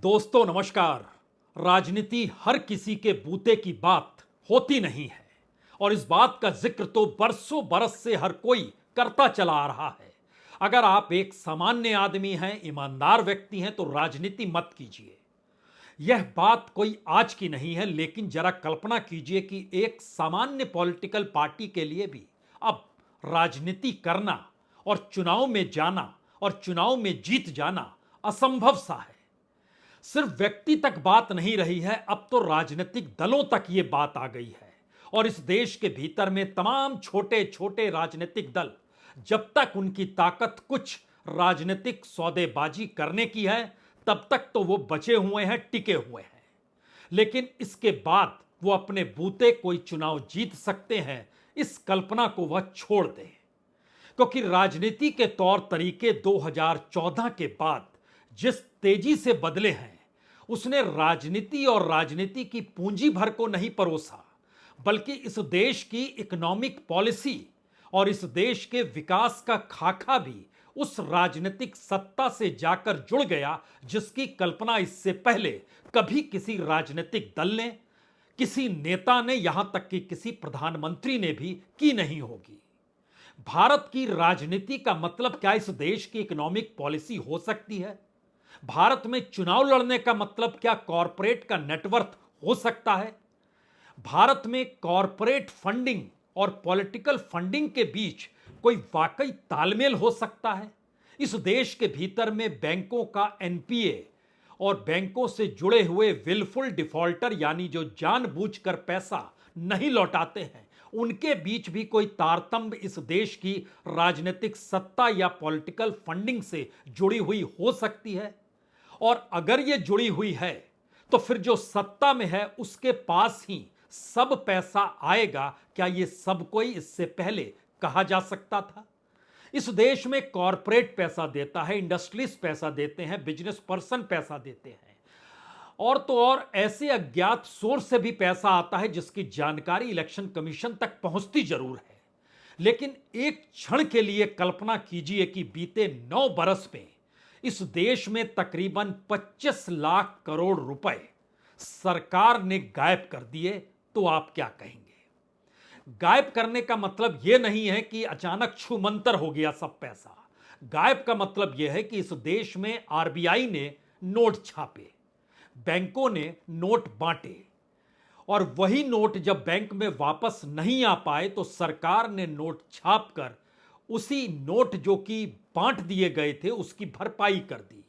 दोस्तों नमस्कार। राजनीति हर किसी के बूते की बात होती नहीं है और इस बात का जिक्र तो बरसों बरस से हर कोई करता चला आ रहा है। अगर आप एक सामान्य आदमी हैं, ईमानदार व्यक्ति हैं तो राजनीति मत कीजिए। यह बात कोई आज की नहीं है, लेकिन जरा कल्पना कीजिए कि एक सामान्य पॉलिटिकल पार्टी के लिए भी अब राजनीति करना और चुनाव में जाना और चुनाव में जीत जाना असंभव सा है। सिर्फ व्यक्ति तक बात नहीं रही है, अब तो राजनीतिक दलों तक ये बात आ गई है। और इस देश के भीतर में तमाम छोटे छोटे राजनीतिक दल, जब तक उनकी ताकत कुछ राजनीतिक सौदेबाजी करने की है, तब तक तो वो बचे हुए हैं, टिके हुए हैं। लेकिन इसके बाद वो अपने बूते कोई चुनाव जीत सकते हैं, इस कल्पना को वह छोड़ दें। क्योंकि राजनीति के तौर तरीके 2014 के बाद जिस तेजी से बदले हैं, उसने राजनीति और राजनीति की पूंजी भर को नहीं परोसा, बल्कि इस देश की इकोनॉमिक पॉलिसी और इस देश के विकास का खाका भी उस राजनीतिक सत्ता से जाकर जुड़ गया जिसकी कल्पना इससे पहले कभी किसी राजनीतिक दल ने, किसी नेता ने, यहां तक कि किसी प्रधानमंत्री ने भी की नहीं होगी। भारत की राजनीति का मतलब क्या इस देश की इकोनॉमिक पॉलिसी हो सकती है? भारत में चुनाव लड़ने का मतलब क्या कॉरपोरेट का नेटवर्थ हो सकता है? भारत में कॉरपोरेट फंडिंग और पॉलिटिकल फंडिंग के बीच कोई वाकई तालमेल हो सकता है? इस देश के भीतर में बैंकों का एनपीए और बैंकों से जुड़े हुए विलफुल डिफॉल्टर, यानी जो जानबूझकर पैसा नहीं लौटाते हैं, उनके बीच भी कोई तारतम्य इस देश की राजनीतिक सत्ता या पॉलिटिकल फंडिंग से जुड़ी हुई हो सकती है? और अगर यह जुड़ी हुई है तो फिर जो सत्ता में है उसके पास ही सब पैसा आएगा, क्या यह सब कोई इससे पहले कहा जा सकता था? इस देश में कॉरपोरेट पैसा देता है, इंडस्ट्रीज पैसा देते हैं, बिजनेस पर्सन पैसा देते हैं, और तो और ऐसे अज्ञात सोर्स से भी पैसा आता है जिसकी जानकारी इलेक्शन कमीशन तक पहुंचती जरूर है। लेकिन एक क्षण के लिए कल्पना कीजिए कि बीते 9 बरस में इस देश में तकरीबन 25 लाख करोड़ रुपए सरकार ने गायब कर दिए, तो आप क्या कहेंगे? गायब करने का मतलब यह नहीं है कि अचानक छूमंतर हो गया सब पैसा। गायब का मतलब यह है कि इस देश में आरबीआई ने नोट छापे, बैंकों ने नोट बांटे, और वही नोट जब बैंक में वापस नहीं आ पाए तो सरकार ने नोट छापकर उसी नोट जो कि बांट दिए गए थे उसकी भरपाई कर दी।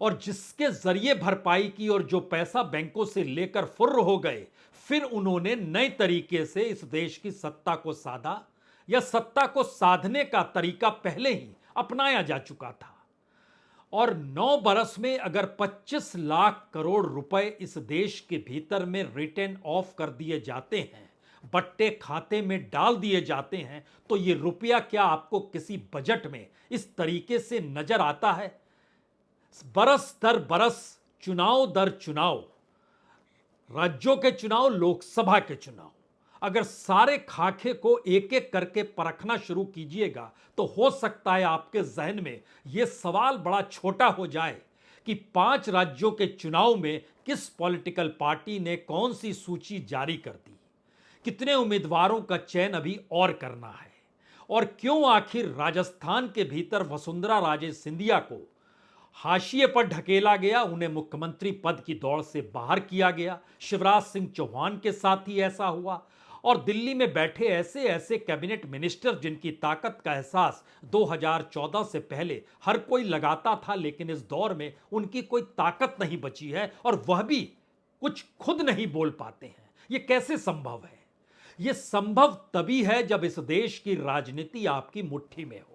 और जिसके जरिए भरपाई की और जो पैसा बैंकों से लेकर फुर्र हो गए, फिर उन्होंने नए तरीके से इस देश की सत्ता को साधा, या सत्ता को साधने का तरीका पहले ही अपनाया जा चुका था। और 9 बरस में अगर 25 लाख करोड़ रुपए इस देश के भीतर में रिटर्न ऑफ कर दिए जाते हैं, बट्टे खाते में डाल दिए जाते हैं, तो ये रुपया क्या आपको किसी बजट में इस तरीके से नजर आता है? बरस दर बरस, चुनाव दर चुनाव, राज्यों के चुनाव, लोकसभा के चुनाव, अगर सारे खाके को एक एक करके परखना शुरू कीजिएगा तो हो सकता है आपके जहन में यह सवाल बड़ा छोटा हो जाए कि 5 राज्यों के चुनाव में किस पॉलिटिकल पार्टी ने कौन सी सूची जारी कर दी, कितने उम्मीदवारों का चयन अभी और करना है, और क्यों आखिर राजस्थान के भीतर वसुंधरा राजे सिंधिया को हाशिए पर ढकेला गया, उन्हें मुख्यमंत्री पद की दौड़ से बाहर किया गया। शिवराज सिंह चौहान के साथ ही ऐसा हुआ। और दिल्ली में बैठे ऐसे ऐसे कैबिनेट मिनिस्टर जिनकी ताकत का एहसास 2014 से पहले हर कोई लगाता था, लेकिन इस दौर में उनकी कोई ताकत नहीं बची है और वह भी कुछ खुद नहीं बोल पाते हैं। यह कैसे संभव है? यह संभव तभी है जब इस देश की राजनीति आपकी मुट्ठी में हो,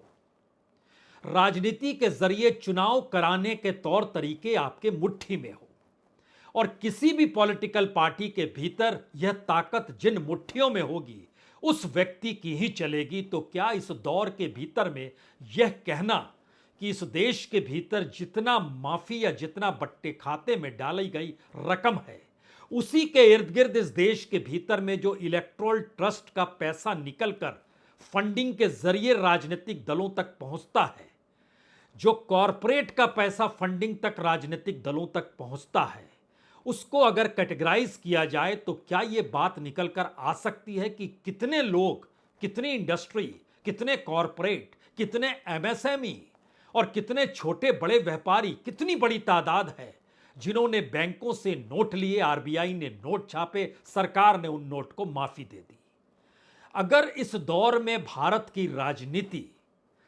राजनीति के जरिए चुनाव कराने के तौर तरीके आपके मुट्ठी में हो, और किसी भी पॉलिटिकल पार्टी के भीतर यह ताकत जिन मुट्ठियों में होगी उस व्यक्ति की ही चलेगी। तो क्या इस दौर के भीतर में यह कहना कि इस देश के भीतर जितना माफी या जितना बट्टे खाते में डाली गई रकम है, उसी के इर्द गिर्द इस देश के भीतर में जो इलेक्टोरल ट्रस्ट का पैसा निकलकर फंडिंग के जरिए राजनीतिक दलों तक पहुंचता है, जो कॉरपोरेट का पैसा फंडिंग तक राजनीतिक दलों तक पहुंचता है, उसको अगर कैटेगराइज किया जाए तो क्या यह बात निकल कर आ सकती है कि कितने लोग, कितनी इंडस्ट्री, कितने कॉरपोरेट, कितने एमएसएमई और कितने छोटे बड़े व्यापारी, कितनी बड़ी तादाद है जिन्होंने बैंकों से नोट लिए, आरबीआई ने नोट छापे, सरकार ने उन नोट को माफी दे दी। अगर इस दौर में भारत की राजनीति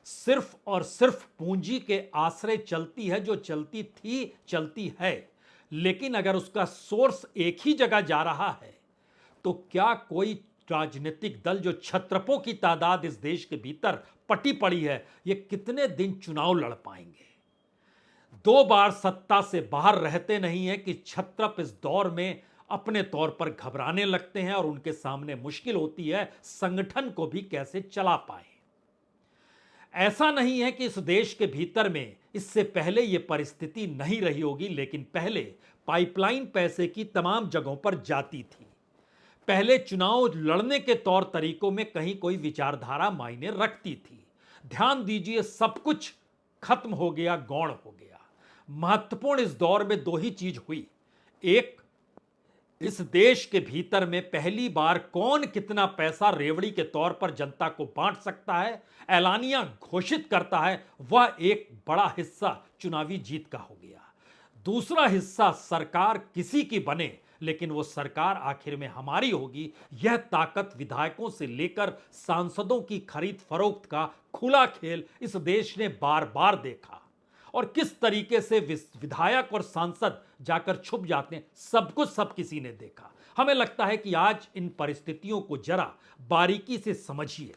सिर्फ और सिर्फ पूंजी के आश्रय चलती है, जो चलती थी, चलती है, लेकिन अगर उसका सोर्स एक ही जगह जा रहा है, तो क्या कोई राजनीतिक दल, जो छत्रपों की तादाद इस देश के भीतर पटी पड़ी है, ये कितने दिन चुनाव लड़ पाएंगे? 2 बार सत्ता से बाहर रहते नहीं है कि छत्रप इस दौर में अपने तौर पर घबराने लगते हैं और उनके सामने मुश्किल होती है संगठन को भी कैसे चला पाए। ऐसा नहीं है कि इस देश के भीतर में इससे पहले यह परिस्थिति नहीं रही होगी, लेकिन पहले पाइपलाइन पैसे की तमाम जगहों पर जाती थी। पहले चुनाव लड़ने के तौर तरीकों में कहीं कोई विचारधारा मायने रखती थी। ध्यान दीजिए, सब कुछ खत्म हो गया, गौण हो गया। महत्वपूर्ण इस दौर में 2 ही चीज हुई। एक, इस देश के भीतर में पहली बार कौन कितना पैसा रेवड़ी के तौर पर जनता को बांट सकता है, ऐलानिया घोषित करता है, वह एक बड़ा हिस्सा चुनावी जीत का हो गया। दूसरा हिस्सा, सरकार किसी की बने लेकिन वो सरकार आखिर में हमारी होगी, यह ताकत विधायकों से लेकर सांसदों की खरीद फरोख्त का खुला खेल इस देश ने बार बार देखा। और किस तरीके से विधायक और सांसद जाकर छुप जाते हैं, सब कुछ सब किसी ने देखा। हमें लगता है कि आज इन परिस्थितियों को जरा बारीकी से समझिए,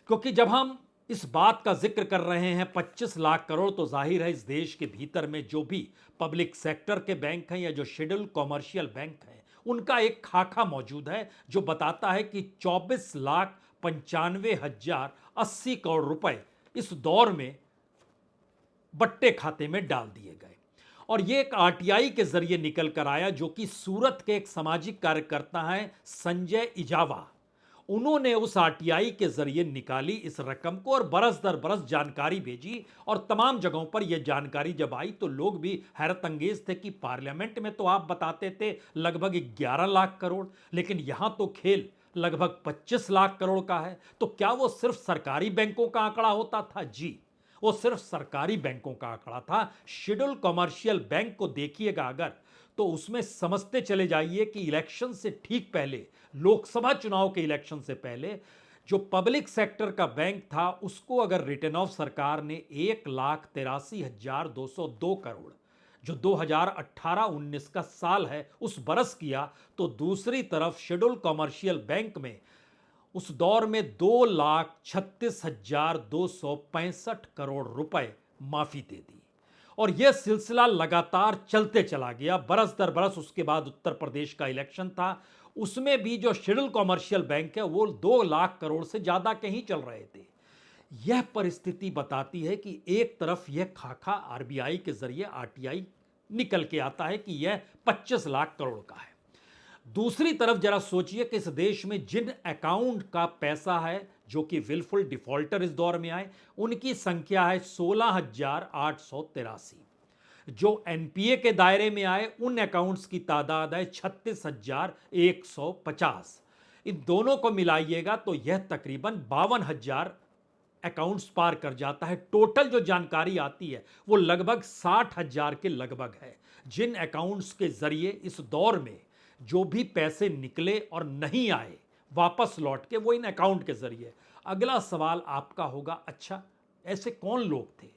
क्योंकि जब हम इस बात का जिक्र कर रहे हैं 25 लाख करोड़, तो जाहिर है इस देश के भीतर में जो भी पब्लिक सेक्टर के बैंक हैं या जो शेड्यूल कॉमर्शियल बैंक हैं, उनका एक खाका मौजूद है जो बताता है कि 24,95,080 करोड़ रुपए इस दौर में बट्टे खाते में डाल दिए गए। और यह एक आरटीआई के जरिए निकल कर आया, जो कि सूरत के एक सामाजिक कार्यकर्ता हैं संजय इजावा। उन्होंने उस आरटीआई के जरिए निकाली इस रकम को और बरस दर बरस जानकारी भेजी, और तमाम जगहों पर यह जानकारी जब आई तो लोग भी हैरत अंगेज थे कि पार्लियामेंट में तो आप बताते थे लगभग 11 लाख करोड़, लेकिन यहां तो खेल लगभग 25 लाख करोड़ का है। तो क्या वो सिर्फ सरकारी बैंकों का आंकड़ा होता था? जी, वो सिर्फ सरकारी बैंकों का आंकड़ा था। शेड्यूल कॉमर्शियल बैंक को देखिएगा अगर, तो उसमें समझते चले जाइए कि इलेक्शन से ठीक पहले, लोकसभा चुनाव के इलेक्शन से पहले, जो पब्लिक सेक्टर का बैंक था उसको अगर रिटर्न ऑफ सरकार ने 1,83,202 करोड़, जो 2018-19 का साल है, उस बरस किया, तो दूसरी तरफ शेड्यूल कॉमर्शियल बैंक में उस दौर में 2,36,265 करोड़ रुपए माफी दे दी। और यह सिलसिला लगातार चलते चला गया, बरस दर बरस। उसके बाद उत्तर प्रदेश का इलेक्शन था, उसमें भी जो शेड्यूल कॉमर्शियल बैंक है वो 2 लाख करोड़ से ज्यादा के ही चल रहे थे। यह परिस्थिति बताती है कि एक तरफ यह खाका आरबीआई के जरिए आरटीआई निकल के आता है कि यह 25 लाख करोड़ का है। दूसरी तरफ जरा सोचिए कि इस देश में जिन अकाउंट का पैसा है जो कि विलफुल डिफॉल्टर इस दौर में आए, उनकी संख्या है 16,883। जो एनपीए के दायरे में आए उन अकाउंट्स की तादाद है 36,150। इन दोनों को मिलाइएगा तो यह तकरीबन 52,000 अकाउंट्स पार कर जाता है। टोटल जो जानकारी आती है वो लगभग 60,000 के लगभग है, जिन अकाउंट्स के जरिए इस दौर में जो भी पैसे निकले और नहीं आए वापस लौट के, वो इन अकाउंट के जरिए। अगला सवाल आपका होगा, अच्छा ऐसे कौन लोग थे?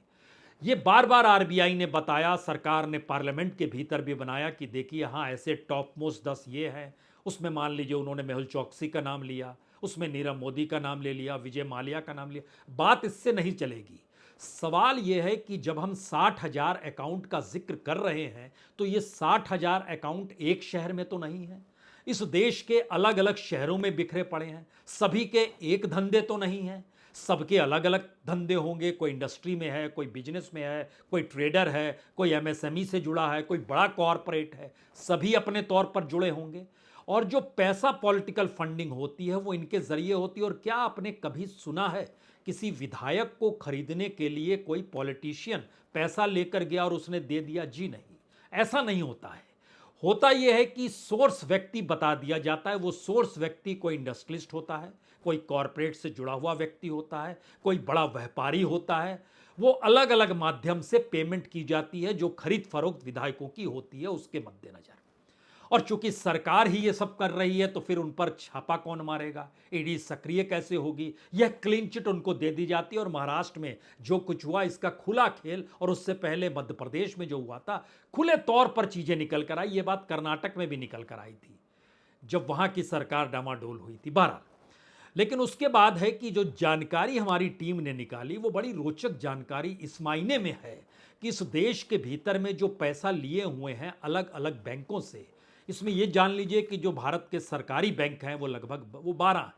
ये बार बार आरबीआई ने बताया, सरकार ने पार्लियामेंट के भीतर भी बनाया कि देखिए हाँ ऐसे टॉप मोस्ट 10 ये हैं। उसमें मान लीजिए उन्होंने मेहुल चौकसी का नाम लिया, उसमें नीरव मोदी का नाम ले लिया, विजय माल्या का नाम लिया। बात इससे नहीं चलेगी। सवाल यह है कि जब हम 60,000 अकाउंट का जिक्र कर रहे हैं तो ये 60,000 अकाउंट एक शहर में तो नहीं है, इस देश के अलग अलग शहरों में बिखरे पड़े हैं। सभी के एक धंधे तो नहीं हैं, सबके अलग अलग धंधे होंगे। कोई इंडस्ट्री में है, कोई बिजनेस में है, कोई ट्रेडर है, कोई एमएसएमई से जुड़ा है, कोई बड़ा कॉरपोरेट है, सभी अपने तौर पर जुड़े होंगे। और जो पैसा पॉलिटिकल फंडिंग होती है वो इनके जरिए होती है। और क्या आपने कभी सुना है किसी विधायक को खरीदने के लिए कोई पॉलिटिशियन पैसा लेकर गया और उसने दे दिया, जी नहीं, ऐसा नहीं होता है। होता यह है कि सोर्स व्यक्ति बता दिया जाता है। वो सोर्स व्यक्ति कोई इंडस्ट्रियलिस्ट होता है, कोई कॉरपोरेट से जुड़ा हुआ व्यक्ति होता है, कोई बड़ा व्यापारी होता है। वो अलग अलग माध्यम से पेमेंट की जाती है जो खरीद फरोख्त विधायकों की होती है उसके मद्देनजर। और चूंकि सरकार ही ये सब कर रही है तो फिर उन पर छापा कौन मारेगा, ईडी सक्रिय कैसे होगी, यह क्लीन चिट उनको दे दी जाती है। और महाराष्ट्र में जो कुछ हुआ इसका खुला खेल, और उससे पहले मध्य प्रदेश में जो हुआ था, खुले तौर पर चीजें निकल कर आई। ये बात कर्नाटक में भी निकल कर आई थी जब वहां की सरकार डामाडोल हुई थी। बहरहाल, लेकिन उसके बाद है कि जो जानकारी हमारी टीम ने निकाली वो बड़ी रोचक जानकारी इस मायने में है कि इस देश के भीतर में जो पैसा लिए हुए हैं अलग अलग बैंकों से, इसमें ये जान लीजिए कि जो भारत के सरकारी बैंक हैं वो लगभग 12 हैं,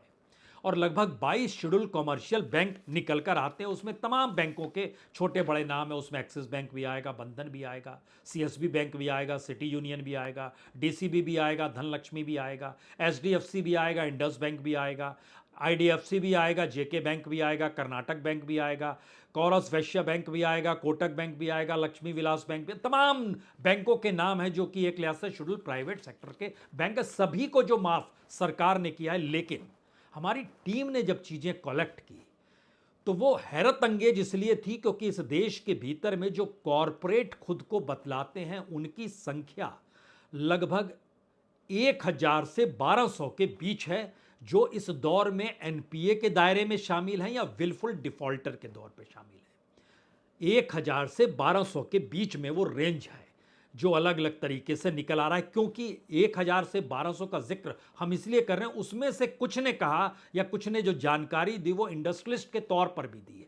और लगभग 22 शेड्यूल कॉमर्शियल बैंक निकल कर आते हैं। उसमें तमाम बैंकों के छोटे बड़े नाम है। उसमें एक्सिस बैंक भी आएगा, बंधन भी आएगा, सीएसबी बैंक भी आएगा, सिटी यूनियन भी आएगा, डीसीबी भी आएगा, धनलक्ष्मी भी आएगा, एचडीएफसी भी आएगा, इंडस बैंक भी आएगा, आईडीएफसी भी आएगा, जेके बैंक भी आएगा, कर्नाटक बैंक भी आएगा, कौरस वैश्य बैंक भी आएगा, कोटक बैंक भी आएगा, लक्ष्मी विलास बैंक भी। तमाम बैंकों के नाम है जो कि एक लिहाज से शेड्यूल प्राइवेट सेक्टर के बैंक है। सभी को जो माफ सरकार ने किया है। लेकिन हमारी टीम ने जब चीजें कलेक्ट की तो वो हैरत अंगेज इसलिए थी क्योंकि इस देश के भीतर में जो कॉरपोरेट खुद को बतलाते हैं उनकी संख्या लगभग 1000 से 1200 के बीच है, जो इस दौर में एनपीए के दायरे में शामिल हैं या विलफुल डिफॉल्टर के दौर पे शामिल है। 1000 से 1200 के बीच में वो रेंज है जो अलग अलग तरीके से निकल आ रहा है। क्योंकि 1000 से 1200 का जिक्र हम इसलिए कर रहे हैं, उसमें से कुछ ने कहा या कुछ ने जो जानकारी दी वो इंडस्ट्रियलिस्ट के तौर पर भी दी है।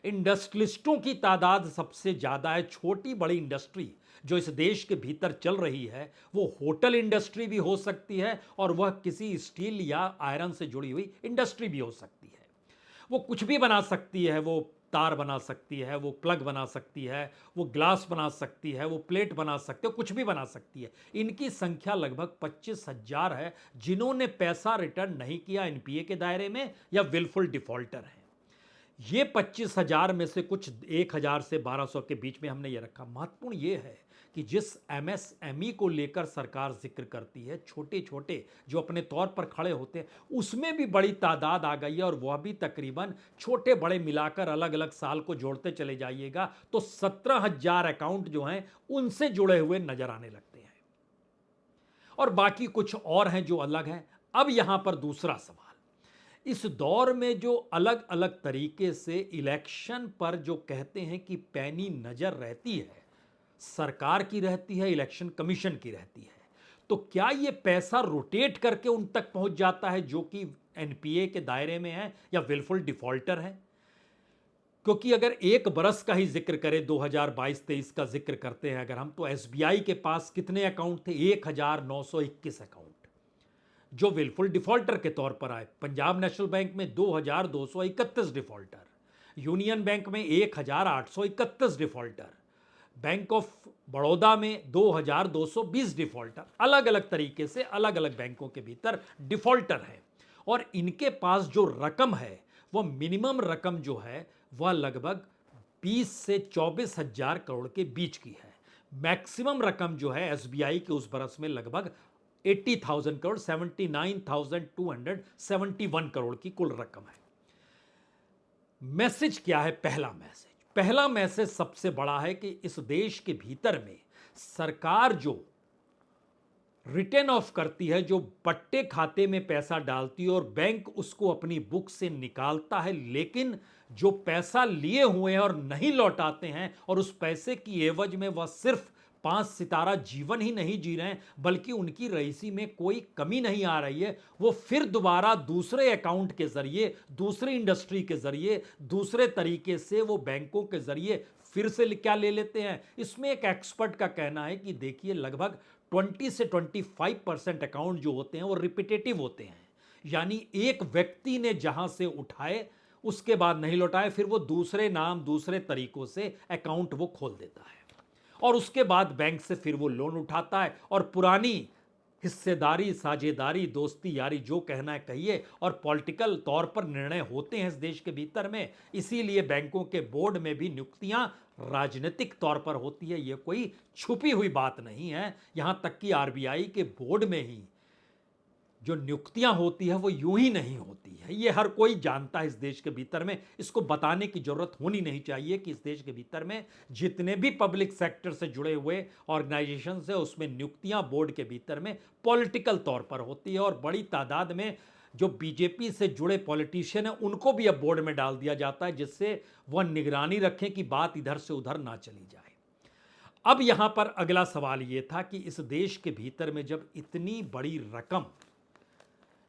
इंडस्ट्रियलिस्टों की तादाद सबसे ज्यादा है। छोटी बड़ी इंडस्ट्री जो इस देश के भीतर चल रही है वो होटल इंडस्ट्री भी हो सकती है, और वह किसी स्टील या आयरन से जुड़ी हुई इंडस्ट्री भी हो सकती है। वो कुछ भी बना सकती है, वो तार बना सकती है, वो प्लग बना सकती है, वो ग्लास बना सकती है, वो प्लेट बना सकती है, कुछ भी बना सकती है। इनकी संख्या लगभग 25,000 है जिन्होंने पैसा रिटर्न नहीं किया एनपीए के दायरे में या विलफुल डिफॉल्टर हैं। ये 25,000 में से कुछ 1000 से 1200 के बीच में हमने ये रखा। महत्वपूर्ण ये है कि जिस एमएसएमई को लेकर सरकार जिक्र करती है, छोटे छोटे जो अपने तौर पर खड़े होते हैं, उसमें भी बड़ी तादाद आ गई है। और वह भी तकरीबन छोटे बड़े मिलाकर अलग अलग साल को जोड़ते चले जाइएगा तो 17,000 अकाउंट जो हैं उनसे जुड़े हुए नजर आने लगते हैं, और बाकी कुछ और हैं जो अलग हैं। अब यहां पर दूसरा सवाल, इस दौर में जो अलग अलग तरीके से इलेक्शन पर जो कहते हैं कि पैनी नजर रहती है, सरकार की रहती है, इलेक्शन कमीशन की रहती है, तो क्या यह पैसा रोटेट करके उन तक पहुंच जाता है जो कि एनपीए के दायरे में है या विलफुल डिफॉल्टर है? क्योंकि अगर एक बरस का ही जिक्र करें, 2022-23 का जिक्र करते हैं अगर हम, तो एसबीआई के पास कितने अकाउंट थे? 1921 अकाउंट जो विलफुल डिफॉल्टर के तौर पर आए। पंजाब नेशनल बैंक में 2231 डिफॉल्टर, यूनियन बैंक में 1831 डिफॉल्टर, बैंक ऑफ बड़ौदा में 2220 डिफॉल्टर। अलग अलग तरीके से अलग अलग बैंकों के भीतर डिफॉल्टर हैं, और इनके पास जो रकम है वह मिनिमम रकम जो है वह लगभग 20 से 24,000 करोड़ के बीच की है। मैक्सिमम रकम जो है एसबीआई के उस बरस में लगभग 80,000 करोड़, 79,271 करोड़ की कुल रकम है। मैसेज क्या है? पहला मैसेज सबसे बड़ा है कि इस देश के भीतर में सरकार जो रिटर्न ऑफ करती है, जो पट्टे खाते में पैसा डालती है और बैंक उसको अपनी बुक से निकालता है, लेकिन जो पैसा लिए हुए हैं और नहीं लौटाते हैं, और उस पैसे की एवज में वह सिर्फ 5 सितारा जीवन ही नहीं जी रहे हैं बल्कि उनकी रईसी में कोई कमी नहीं आ रही है, वो फिर दोबारा दूसरे अकाउंट के जरिए, दूसरी इंडस्ट्री के जरिए, दूसरे तरीके से वो बैंकों के जरिए फिर से क्या ले लेते हैं। इसमें एक एक्सपर्ट का कहना है कि देखिए लगभग 20 से 25% अकाउंट जो होते हैं वो रिपीटेटिव होते हैं, यानी एक व्यक्ति ने जहां से उठाए उसके बाद नहीं लौटाए, फिर वो दूसरे नाम दूसरे तरीकों से अकाउंट वो खोल देता है, और उसके बाद बैंक से फिर वो लोन उठाता है और पुरानी हिस्सेदारी, साझेदारी, दोस्ती, यारी, जो कहना है कहिए, और पॉलिटिकल तौर पर निर्णय होते हैं इस देश के भीतर में। इसीलिए बैंकों के बोर्ड में भी नियुक्तियां राजनीतिक तौर पर होती है, यह कोई छुपी हुई बात नहीं है। यहां तक कि आरबीआई के बोर्ड में ही जो नियुक्तियां होती है वो यूं ही नहीं होती है, ये हर कोई जानता है इस देश के भीतर में। इसको बताने की जरूरत होनी नहीं चाहिए कि इस देश के भीतर में जितने भी पब्लिक सेक्टर से जुड़े हुए ऑर्गेनाइजेशन है उसमें नियुक्तियां बोर्ड के भीतर में पॉलिटिकल तौर पर होती है, और बड़ी तादाद में जो बीजेपी से जुड़े पॉलिटिशियन हैं उनको भी अब बोर्ड में डाल दिया जाता है, जिससे वह निगरानी रखें कि बात इधर से उधर ना चली जाए। अब यहां पर अगला सवाल यह था कि इस देश के भीतर में जब इतनी बड़ी रकम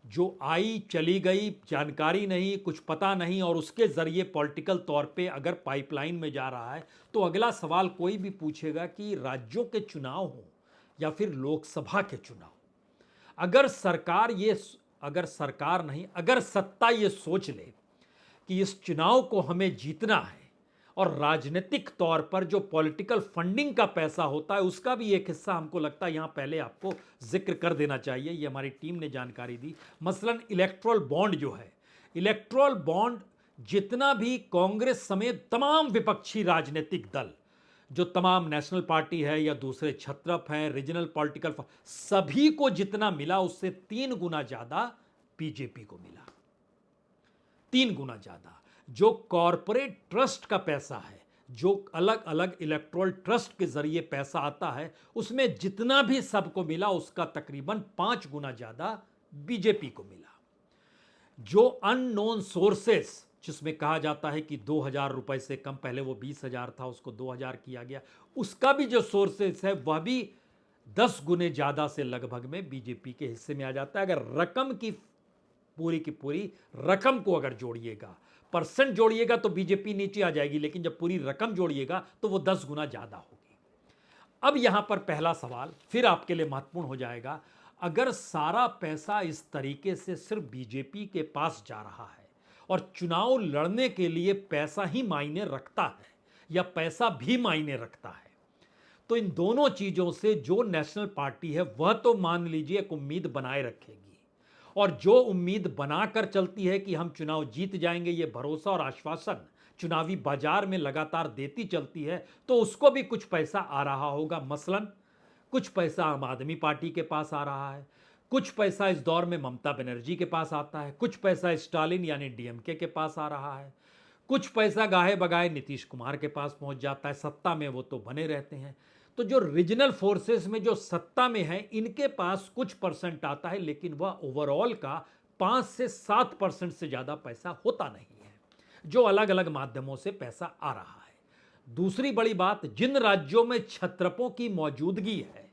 जो आई चली गई, जानकारी नहीं, कुछ पता नहीं, और उसके जरिए पॉलिटिकल तौर पे अगर पाइपलाइन में जा रहा है, तो अगला सवाल कोई भी पूछेगा कि राज्यों के चुनाव हो या फिर लोकसभा के चुनाव, अगर सरकार ये, अगर सरकार नहीं, अगर सत्ता ये सोच ले कि इस चुनाव को हमें जीतना है, और राजनीतिक तौर पर जो पॉलिटिकल फंडिंग का पैसा होता है उसका भी एक हिस्सा हमको लगता है यहां पहले आपको जिक्र कर देना चाहिए, ये हमारी टीम ने जानकारी दी। मसलन इलेक्ट्रल बॉन्ड जो है, इलेक्ट्रल बॉन्ड जितना भी कांग्रेस समेत तमाम विपक्षी राजनीतिक दल, जो तमाम नेशनल पार्टी है या दूसरे छत्रप हैं, रीजनल पॉलिटिकल, सभी को जितना मिला उससे 3 गुना ज्यादा बीजेपी को मिला, 3 गुना ज्यादा। जो कॉरपोरेट ट्रस्ट का पैसा है, जो अलग अलग इलेक्टोरल ट्रस्ट के जरिए पैसा आता है, उसमें जितना भी सबको मिला उसका तकरीबन 5 गुना ज्यादा बीजेपी को मिला। जो अननोन सोर्सेस, जिसमें कहा जाता है कि 2,000 रुपए से कम, पहले वो 20,000 था उसको 2,000 किया गया, उसका भी जो सोर्सेस है वह भी 10 गुने ज्यादा से लगभग में बीजेपी के हिस्से में आ जाता है। अगर रकम की पूरी रकम को अगर जोड़िएगा, परसेंट जोड़िएगा तो बीजेपी नीचे आ जाएगी, लेकिन जब पूरी रकम जोड़िएगा तो वो 10 गुना ज्यादा होगी। अब यहां पर पहला सवाल फिर आपके लिए महत्वपूर्ण हो जाएगा, अगर सारा पैसा इस तरीके से सिर्फ बीजेपी के पास जा रहा है और चुनाव लड़ने के लिए पैसा ही मायने रखता है या पैसा भी मायने रखता है, तो इन दोनों चीजों से जो नेशनल पार्टी है वह तो मान लीजिए एक उम्मीद बनाए रखेगी, और जो उम्मीद बनाकर चलती है कि हम चुनाव जीत जाएंगे, ये भरोसा और आश्वासन चुनावी बाजार में लगातार देती चलती है, तो उसको भी कुछ पैसा आ रहा होगा। मसलन कुछ पैसा आम आदमी पार्टी के पास आ रहा है, कुछ पैसा इस दौर में ममता बनर्जी के पास आता है, कुछ पैसा स्टालिन यानी डीएमके के पास आ रहा है, कुछ पैसा गाहे बगाए नीतीश कुमार के पास पहुंच जाता है। सत्ता में वो तो बने रहते हैं, तो जो रीजनल फोर्सेस में जो सत्ता में है इनके पास कुछ परसेंट आता है, लेकिन वह ओवरऑल का 5 से 7% से ज्यादा पैसा होता नहीं है, जो अलग अलग माध्यमों से पैसा आ रहा है। दूसरी बड़ी बात, जिन राज्यों में छत्रपों की मौजूदगी है,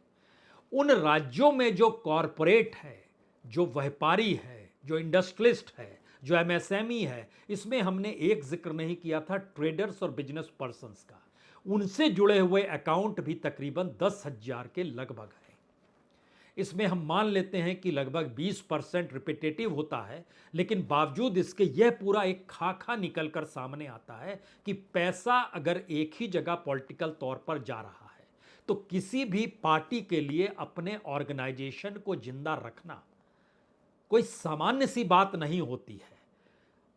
उन राज्यों में जो कॉरपोरेट है, जो व्यापारी है, जो इंडस्ट्रियलिस्ट है, जो एमएसएमई है, इसमें हमने एक जिक्र नहीं किया था ट्रेडर्स और बिजनेस पर्संस का, उनसे जुड़े हुए अकाउंट भी तकरीबन 10,000 के लगभग है। इसमें हम मान लेते हैं कि लगभग 20% रिपीटेटिव होता है, लेकिन बावजूद इसके यह पूरा एक खाका निकलकर सामने आता है कि पैसा अगर एक ही जगह पॉलिटिकल तौर पर जा रहा है, तो किसी भी पार्टी के लिए अपने ऑर्गेनाइजेशन को जिंदा रखना कोई सामान्य सी बात नहीं होती है।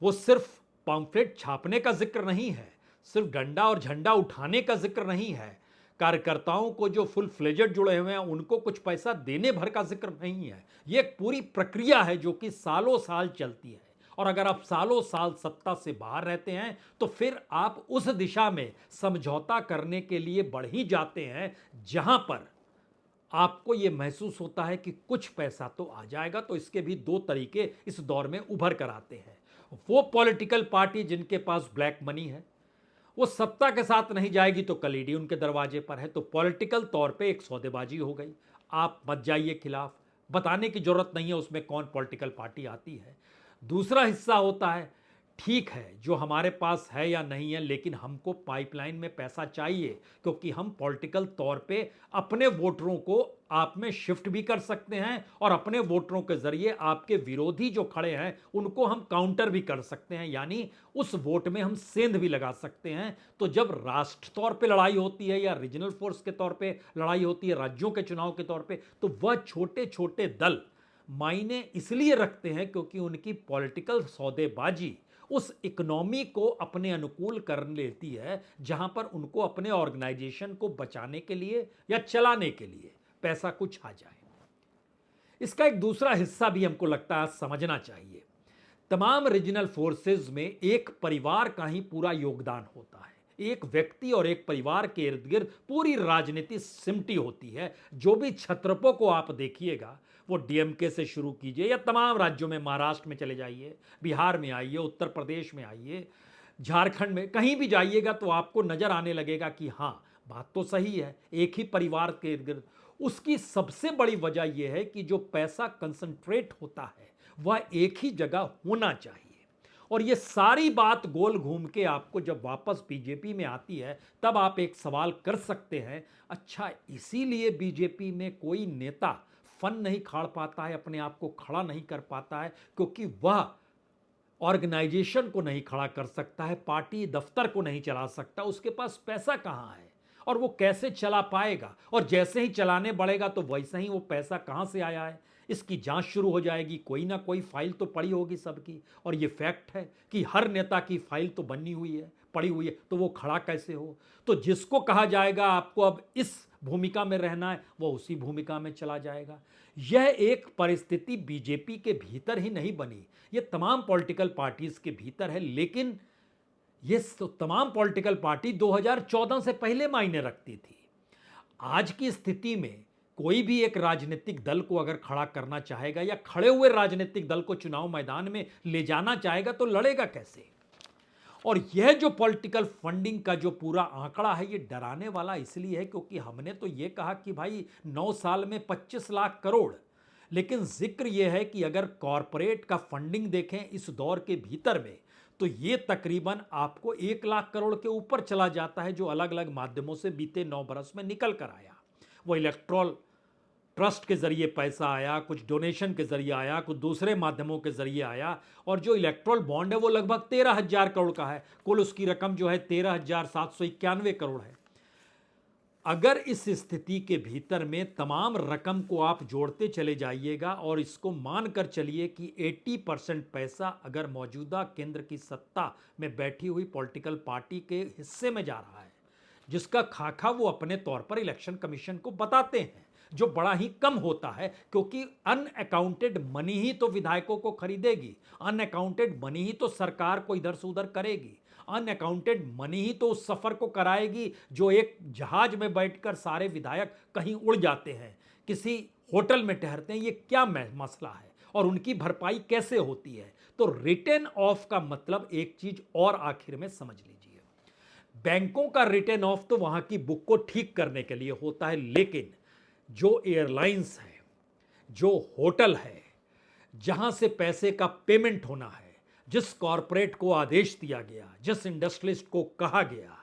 वो सिर्फ पम्फलेट छापने का जिक्र नहीं है, सिर्फ डंडा और झंडा उठाने का जिक्र नहीं है, कार्यकर्ताओं को जो फुल फ्लेजेड जुड़े हुए हैं उनको कुछ पैसा देने भर का जिक्र नहीं है। यह एक पूरी प्रक्रिया है जो कि सालों साल चलती है, और अगर आप सालों साल सत्ता से बाहर रहते हैं तो फिर आप उस दिशा में समझौता करने के लिए बढ़ ही जाते हैं जहां पर आपको यह महसूस होता है कि कुछ पैसा तो आ जाएगा। तो इसके भी 2 तरीके इस दौर में उभर कर आते हैं। वो पॉलिटिकल पार्टी जिनके पास ब्लैक मनी है, वो सत्ता के साथ नहीं जाएगी तो कल ईडी उनके दरवाजे पर है, तो पॉलिटिकल तौर पे एक सौदेबाजी हो गई। आप मत जाइए खिलाफ, बताने की जरूरत नहीं है उसमें कौन पॉलिटिकल पार्टी आती है। दूसरा हिस्सा होता है ठीक है जो हमारे पास है या नहीं है, लेकिन हमको पाइपलाइन में पैसा चाहिए, क्योंकि हम पॉलिटिकल तौर पे अपने वोटरों को आप में शिफ्ट भी कर सकते हैं और अपने वोटरों के जरिए आपके विरोधी जो खड़े हैं उनको हम काउंटर भी कर सकते हैं, यानी उस वोट में हम सेंध भी लगा सकते हैं। तो जब राष्ट्र तौर पे लड़ाई होती है या रीजनल फोर्स के तौर पे लड़ाई होती है, राज्यों के चुनाव के तौर पे, तो वह छोटे छोटे दल मायने इसलिए रखते हैं क्योंकि उनकी पॉलिटिकल सौदेबाजी उस इकोनॉमी को अपने अनुकूल कर लेती है, जहां पर उनको अपने ऑर्गेनाइजेशन को बचाने के लिए या चलाने के लिए पैसा कुछ आ जाए। इसका एक दूसरा हिस्सा भी हमको लगता है समझना चाहिए। तमाम रीजनल फोर्सेस में एक परिवार का ही पूरा योगदान होता है। एक व्यक्ति और एक परिवार के इर्द गिर्द पूरी राजनीति सिमटी होती है। जो भी छत्रपों को आप देखिएगा, वो डीएमके से शुरू कीजिए या तमाम राज्यों में, महाराष्ट्र में चले जाइए, बिहार में आइए, उत्तर प्रदेश में आइए, झारखंड में, कहीं भी जाइएगा तो आपको नजर आने लगेगा कि हाँ, बात तो सही है, एक ही परिवार के इर्द गिर्द। उसकी सबसे बड़ी वजह यह है कि जो पैसा कंसंट्रेट होता है वह एक ही जगह होना चाहिए। और ये सारी बात गोल घूम के आपको जब वापस बीजेपी में आती है, तब आप एक सवाल कर सकते हैं, अच्छा इसीलिए बीजेपी में कोई नेता फन नहीं खाड़ पाता है, अपने आप को खड़ा नहीं कर पाता है, क्योंकि वह ऑर्गेनाइजेशन को नहीं खड़ा कर सकता है, पार्टी दफ्तर को नहीं चला सकता, उसके पास पैसा कहाँ है और वो कैसे चला पाएगा। और जैसे ही चलाने बढ़ेगा तो वैसे ही वो पैसा कहाँ से आया है इसकी जांच शुरू हो जाएगी। कोई ना कोई फाइल तो पड़ी होगी सबकी, और ये फैक्ट है कि हर नेता की फाइल तो बनी हुई है, पड़ी हुई है, तो वो खड़ा कैसे हो। तो जिसको कहा जाएगा आपको अब इस भूमिका में रहना है, वो उसी भूमिका में चला जाएगा। यह एक परिस्थिति बीजेपी के भीतर ही नहीं बनी, ये तमाम पॉलिटिकल पार्टीज के भीतर है। लेकिन ये तमाम पॉलिटिकल पार्टी 2014 से पहले मायने रखती थी। आज की स्थिति में कोई भी एक राजनीतिक दल को अगर खड़ा करना चाहेगा या खड़े हुए राजनीतिक दल को चुनाव मैदान में ले जाना चाहेगा तो लड़ेगा कैसे। और यह जो पॉलिटिकल फंडिंग का जो पूरा आंकड़ा है, ये डराने वाला इसलिए है क्योंकि हमने तो ये कहा कि भाई 9 साल में 25 लाख करोड़, लेकिन जिक्र यह है कि अगर कॉरपोरेट का फंडिंग देखें इस दौर के भीतर में, तो ये तकरीबन आपको 1 लाख करोड़ के ऊपर चला जाता है, जो अलग अलग माध्यमों से बीते 9 बरस में निकल कर आया। वो इलेक्ट्रॉल ट्रस्ट के जरिए पैसा आया, कुछ डोनेशन के जरिए आया, कुछ दूसरे माध्यमों के जरिए आया। और जो इलेक्ट्रॉल बॉन्ड है वो लगभग 13,000 करोड़ का है, कुल उसकी रकम जो है 13,791 करोड़ है। अगर इस स्थिति के भीतर में तमाम रकम को आप जोड़ते चले जाइएगा और इसको मानकर चलिए कि 80% पैसा अगर मौजूदा केंद्र की सत्ता में बैठी हुई पॉलिटिकल पार्टी के हिस्से में जा रहा है, जिसका खाका वो अपने तौर पर इलेक्शन कमीशन को बताते हैं, जो बड़ा ही कम होता है, क्योंकि अनअकाउंटेड मनी ही तो विधायकों को खरीदेगी, अनअकाउंटेड मनी ही तो सरकार को इधर से उधर करेगी, अनअकाउंटेड मनी ही तो उस सफर को कराएगी जो एक जहाज में बैठकर सारे विधायक कहीं उड़ जाते हैं, किसी होटल में ठहरते हैं। ये क्या मसला है और उनकी भरपाई कैसे होती है। तो रिटर्न ऑफ का मतलब एक चीज और आखिर में समझ लीजिए, बैंकों का रिटर्न ऑफ तो वहां की बुक को ठीक करने के लिए होता है, लेकिन जो एयरलाइंस है, जो होटल है, जहां से पैसे का पेमेंट होना है, जिस कॉरपोरेट को आदेश दिया गया, जिस इंडस्ट्रियलिस्ट को कहा गया,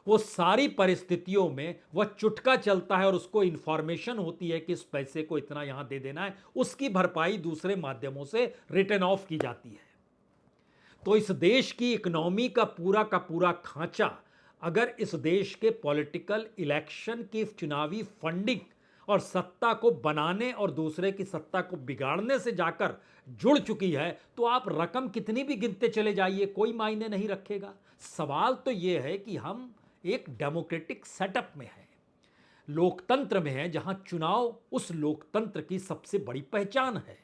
वो सारी परिस्थितियों में वह चुटका चलता है और उसको इंफॉर्मेशन होती है कि इस पैसे को इतना यहां दे देना है, उसकी भरपाई दूसरे माध्यमों से रिटर्न ऑफ की जाती है। तो इस देश की इकोनॉमी का पूरा खांचा अगर इस देश के पॉलिटिकल इलेक्शन की चुनावी फंडिंग और सत्ता को बनाने और दूसरे की सत्ता को बिगाड़ने से जाकर जुड़ चुकी है, तो आप रकम कितनी भी गिनते चले जाइए, कोई मायने नहीं रखेगा। सवाल तो यह है कि हम एक डेमोक्रेटिक सेटअप में हैं, लोकतंत्र में हैं, जहां चुनाव उस लोकतंत्र की सबसे बड़ी पहचान है।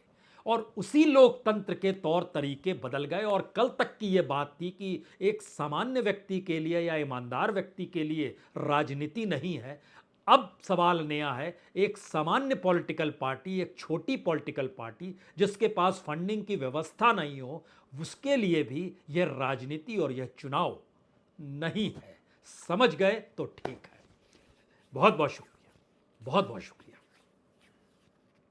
और उसी लोकतंत्र के तौर तरीके बदल गए। और कल तक की यह बात थी कि एक सामान्य व्यक्ति के लिए या ईमानदार व्यक्ति के लिए राजनीति नहीं है। अब सवाल नया है, एक सामान्य पॉलिटिकल पार्टी, एक छोटी पॉलिटिकल पार्टी जिसके पास फंडिंग की व्यवस्था नहीं हो, उसके लिए भी यह राजनीति और यह चुनाव नहीं है। समझ गए तो ठीक है। बहुत बहुत शुक्रिया, बहुत बहुत शुक्रिया।